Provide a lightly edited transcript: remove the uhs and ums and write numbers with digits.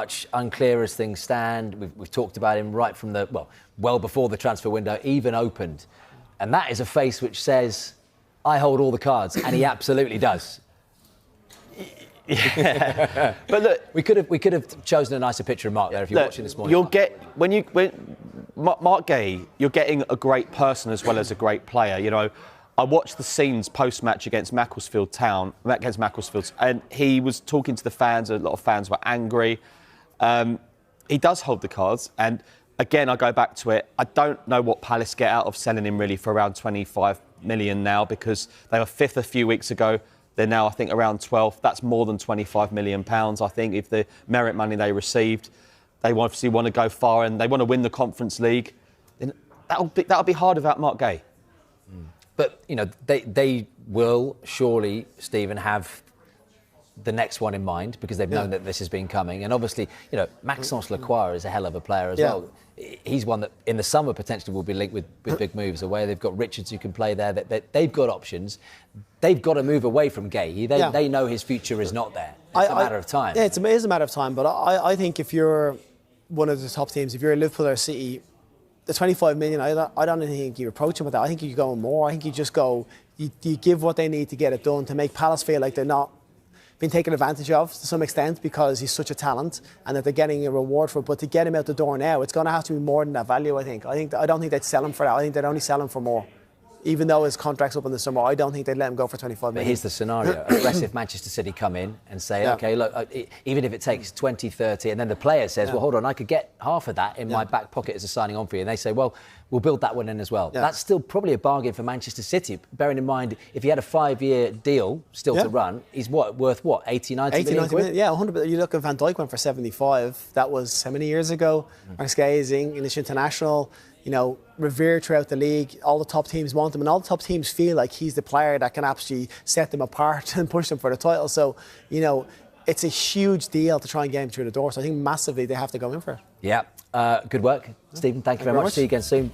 much unclear as things stand. We've talked about him right from well before the transfer window even opened. And that is a face which says, I hold all the cards, and he absolutely does. Yeah. But look, we could have chosen a nicer picture of Marc there if you're watching this morning. Marc Guehi, you're getting a great person as well as a great player. You know, I watched the scenes post-match against Macclesfield, and he was talking to the fans. A lot of fans were angry. He does hold the cards, and again, I go back to it. I don't know what Palace get out of selling him really for around 25 million now, because they were 5th a few weeks ago. They're now, I think, around 12th. That's more than £25 million, I think, if the merit money they received. They obviously want to go far and they want to win the Conference League. Then that'll be hard without Marc Guehi. But, you know, they will surely, Stephen, have the next one in mind, because they've known that this has been coming. And obviously, you know, Maxence Lacroix is a hell of a player as well. He's one that in the summer potentially will be linked with big moves away. They've got Richards who can play there. They've got options. They've got to move away from Guehi. They know his future is not there. It's a matter of time. Yeah, it is a matter of time. But I think if you're one of the top teams, if you're Liverpool or City, the 25 million, I don't think you approach them with that. I think you go more. I think you just go, you give what they need to get it done, to make Palace feel like they're not been taken advantage of to some extent because he's such a talent and that they're getting a reward for it. But to get him out the door now, it's going to have to be more than that value, I think. I don't think they'd sell him for that. I think they'd only sell him for more. Even though his contract's up in the summer, I don't think they'd let him go for 25 million. But here's the scenario. Aggressive Manchester City come in and say, OK, look, even if it takes 20, 30, and then the player says, well, hold on, I could get half of that in my back pocket as a signing on fee. And they say, well, we'll build that one in as well. That's still probably a bargain for Manchester City. Bearing in mind, if he had a 5-year deal still to run, he's worth what, 80, 90 million quid? Yeah, 100. You look at Van Dijk went for 75. That was how many years ago? Marc Guehi is English international. You know, revered throughout the league. All the top teams want him, and all the top teams feel like he's the player that can actually set them apart and push them for the title. So, you know, it's a huge deal to try and get him through the door. So I think massively they have to go in for it. Yeah. Good work, Stephen. Thank you very much. See you again soon.